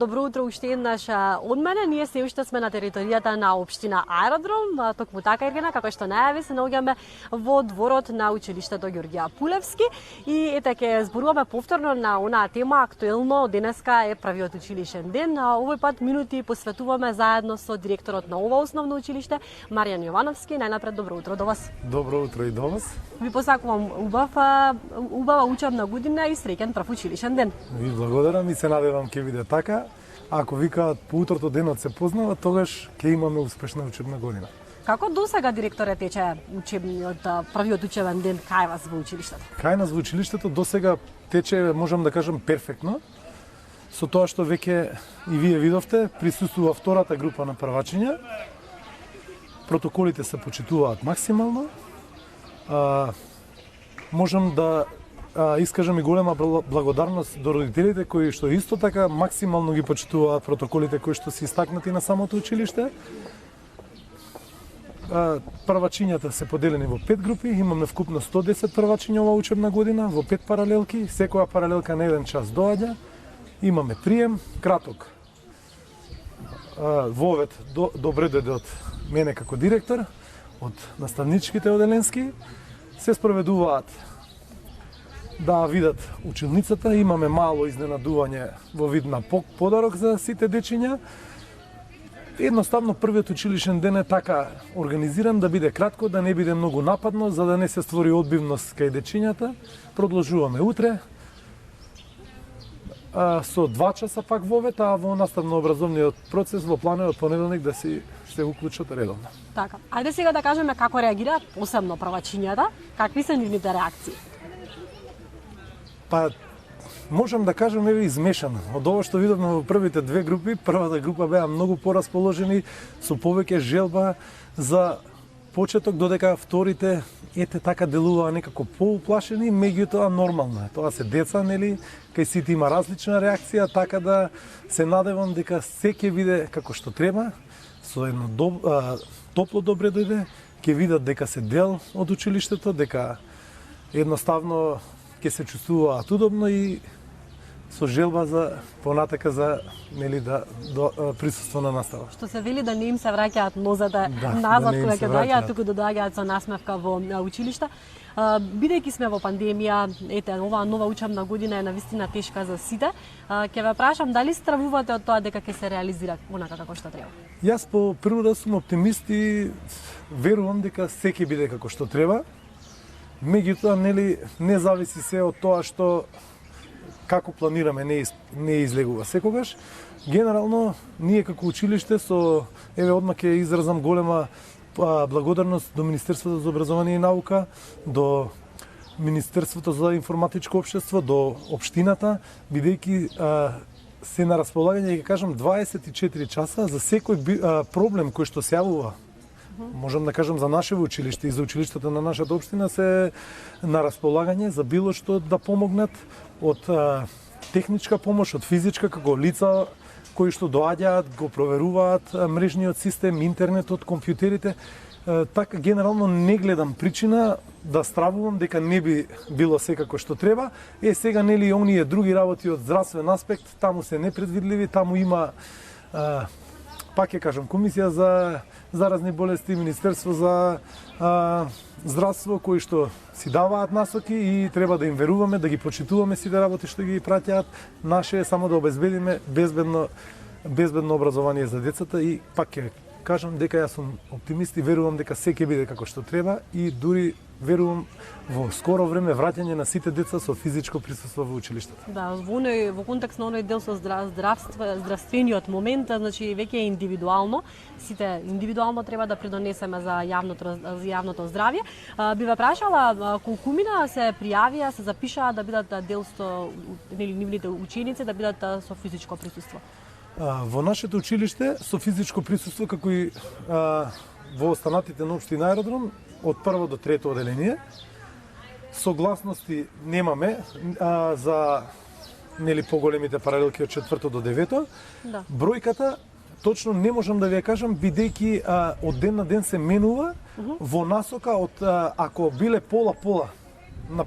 Добро утро уште еднаш од мене. Ние се уште сме на територијата на општина Аеродром. Токму така, Иргена, како што најави, се наоѓаме во дворот на училиштето Ѓорѓе Апулевски и ете ќе зборуваме повторно на онаа тема актуелно. Денеска е првиот училишен ден. Овој пат минути посветуваме заедно со директорот на ова основно училиште, Маријан Јовановски. Најнапред добро утро до вас. Добро утро и до вас. Ви посакувам убава учебна година и среќен прв училишен ден. Ви благодарам и се надевам ќе биде така. Ако викаат по утрото денот се познава, тогаш ќе имаме успешна учебна година. Како досега, директоре, тече првиот учебен ден кај вас во училиштето? Кај нас во училиштето досега тече, можам да кажам, перфектно. Со тоа што веќе и вие видовте, присуствува втората група на првачиња. Протоколите се почитуваат максимално. Можам да искажам и голема благодарност до родителите кои што исто така максимално ги почитуваат протоколите кои што се истакнати на самото училиште. Првачињата се поделени во 5 групи, имаме вкупно 110 првачиња оваа учебна година во 5 паралелки, секоја паралелка на 1 час доаѓа. Имаме прием, краток вовет добре дојде од мене како директор, од наставничките оделенски, се спроведуваат да видат училницата. Имаме мало изненадување во вид на подарок за сите дечиња. Едноставно првиот училишен ден е така организиран да биде кратко, да не биде многу нападно, за да не се створи одбивност кај дечињата. Продолжуваме утре со 2 часа пак вовет, а во наставно-образовниот процес во планот од понеделник да се уклучат редовно. Така. Ајде сега да кажеме како реагираат посебно првачињата, какви се нивните реакции? Па, можам да кажам еве измешано. Од ова што видовме во првите 2 групи, првата група беа многу порасположени, со повеќе желба за почеток, додека вторите ете така делуваа некако поуплашени, меѓутоа нормално е. Тоа се деца, нели, кај сите има различна реакција, така да се надевам дека се ќе биде како што треба, со едно топло добре дојде, ќе видат дека се дел од училиштето, дека едноставно ќе се чувствуваат удобно и со желба за понатака за нели да присуство на настава. Што се вели да не им се враќаат нозете назад кога ќе доаѓаат, туку да доаѓаат со насмевка во училиште. Бидејќи сме во пандемија, ете, оваа нова учебна година е навистина тешка за сите. Ќе ве прашам дали стравувате од тоа дека ќе се реализира онака како што треба? Јас по природа сум оптимист и верувам дека се ќе биде како што треба. Меѓутоа, нели, не зависи се од тоа што како планираме, не излегува секогаш. Генерално, ние како училиште еве одма ќе изразам голема благодарност до Министерството за образование и наука, до Министерството за информатичко општество, до општината, бидејќи се на располагање, ќе кажам, 24 часа за секој проблем кој што се јавува. Можам да кажам за нашево училиште и за училиштата на нашата општина се на располагање за било што да помогнат од техничка помош, од физичка, како лица кои што доаѓаат, го проверуваат мрежниот систем, интернетот, компјутерите. Така генерално не гледам причина да стравувам дека не би било секако што треба. Сега нели оние други работи од здравствен аспект, таму се непредвидливи, таму има пак ќе кажам, Комисија за заразни болести, Министерство за здравство, кои што си даваат насоки и треба да им веруваме, да ги почитуваме сите работи што ги праќаат. Наше е само да обезбедиме безбедно образование за децата и пак ќе кажам дека јас сум оптимист и верувам дека се ќе биде како што треба и дури верувам во скоро време враќање на сите деца со физичко присуство во училиштето. Да, во контекст на оној дел со здравствениот момент, значи веќе е индивидуално, сите индивидуално треба да придонесеме за јавното здравје. Би ве прашала колкумина се пријавија, се запишаа да бидат дел со нивните ученици, да бидат со физичко присуство? Во нашето училиште со физичко присуство, како и во останатите на општина Аеродром, од прво до трето оделение. Согласности немаме за нели поголемите паралелки од четврто до девето. Да. Бројката точно не можам да ви ја кажам, бидејќи од ден на ден се менува во насока од ако биле пола-пола на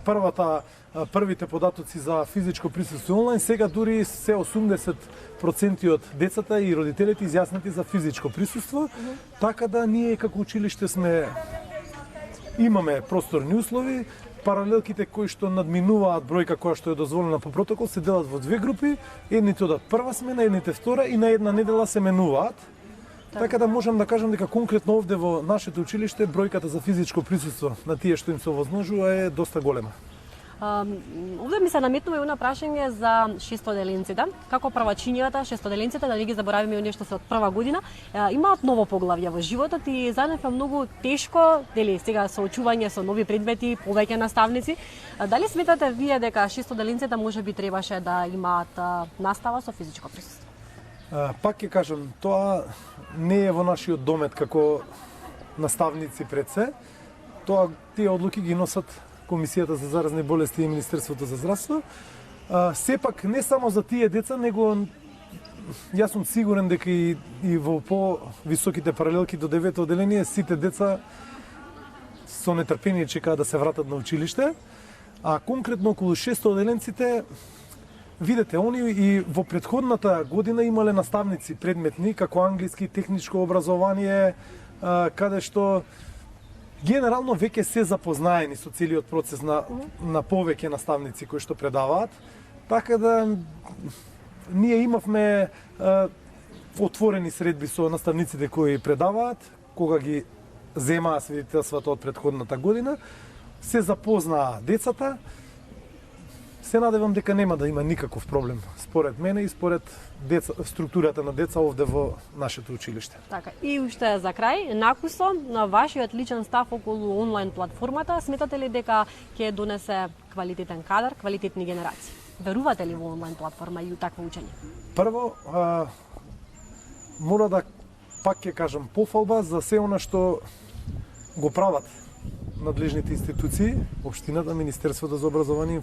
првите податоци за физичко присуство онлайн, сега дури се 80% од децата и родителите изјаснати за физичко присуство, така да ние како училиште имаме просторни услови. Паралелките кои што надминуваат бројка која што е дозволена по протокол се делат во две групи, едните одат прва смена, едните втора и на една недела се менуваат. Така да можам да кажам дека конкретно овде во нашето училиште бројката за физичко присуство на тие што им се овозможува е доста голема. Овде ми се наметнува и una прашање за шестоделенците. Како првачињата, шестоделенците, да не ги заборавиме оние што се од прва година, имаат ново поглавје во животот и за нив е многу тешко, дали сега соочување со нови предмети, повеќе наставници. Дали сметате вие дека шестоделенците можеби требаше да имаат настава со физичко присуство? Пак ќе кажам, тоа не е во нашиот домет како наставници пред се. Тие одлуки ги носат Комисијата за заразни болести и Министерството за здравство. Сепак не само за тие деца, него јас сум сигурен дека и во по-високите паралелки до 9-то одделение сите деца со нетрпение чекаат да се вратат на училиште. А конкретно околу 600 одделенците, видете, они и во претходната година имале наставници предметни, како англиски, техничко образование, каде што генерално веќе се запознаени со целиот процес на повеќе наставници кои што предаваат. Така да ние имавме отворени средби со наставниците кои предаваат, кога ги земаа свидетелствата од претходната година, се запознаа децата. Се надевам дека нема да има никаков проблем според мене и според структурата на деца овде во нашето училиште. Така, и уште за крај, накусо на вашиот личен став околу онлайн платформата, сметате ли дека ќе донесе квалитетен кадар, квалитетни генерации? Верувате ли во онлайн платформа и у такво учење? Прво, мора да пак ќе кажам пофалба за се она што го прават надлежните институции, општината, Министерството за образование,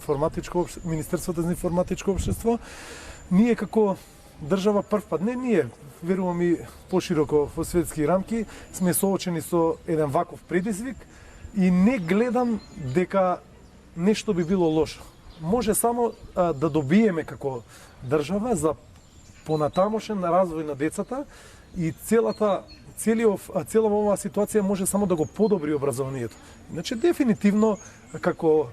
Министерството за информатичко општество. Ние како држава прв пат, не ние, верувам и пошироко во светски рамки, сме соочени со еден ваков предизвик и не гледам дека нешто би било лошо. Може само да добиеме како држава за понатамошен развој на децата и цела оваа ситуација може само да го подобри образованието. Иначе дефинитивно како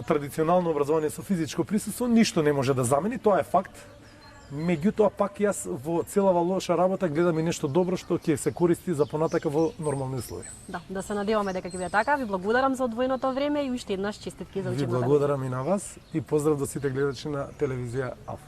традиционално образование со физичко присуство ништо не може да замени, тоа е факт. Меѓутоа пак јас во целава лоша работа гледам и нешто добро што ќе се користи за понатака во нормални услови. Да се надеваме дека ќе биде така. Ви благодарам за одвоеното време и уште еднаш честитки за учебната. Ви благодарам и на вас и поздрав до сите гледачи на телевизија Алфа.